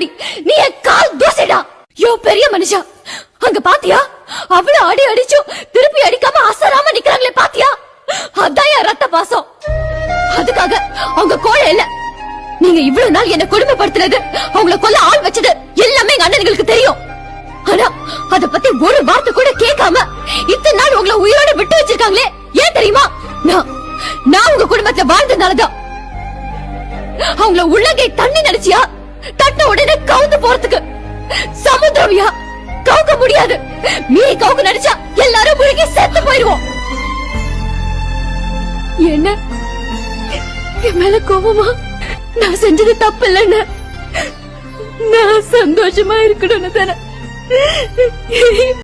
முன்னாடி நீ என் கால் தூசிடா. யோ பெரிய மனுஷா, அங்க பாத்தியா? அவ்வளவு அடி அடிச்சும் திருப்பி அடிக்காம அசராம நிக்கிறாங்களே பாத்தியா? அதான் என் ரத்த பாசம். அதுக்காக அவங்க கோழை இல்ல. நீங்க இவ்வளவு நாள் என்ன கொடுமைப்படுத்துறது, அவங்கள கொல்ல ஆள் வச்சது எல்லாமே எங்க அண்ணனுங்களுக்கு தெரியும். ஆனா அத பத்தி ஒரு வார்த்தை கூட கேட்காம இத்தனை நாள் உங்களை உயிரோட விட்டு வச்சிருக்காங்களே, ஏன் தெரியுமா? நான் உங்க குடும்பத்துல வாழ்ந்ததுனாலதான். அவங்கள உள்ளங்கை தண்ணி நினைச்சியா தட்ட உடனே கவுந்து போறதுக்கு சமுத்திரவியா கவுக்க முடியாது. மீறி கவுக்க நினைச்சா எல்லாரும் முழுகி செத்து போயிருவோம். என்ன என் மேல கோபமா? நான் செஞ்சது தப்பு இல்லன்னு, நான் சந்தோஷமா இருக்கணும்னு தானே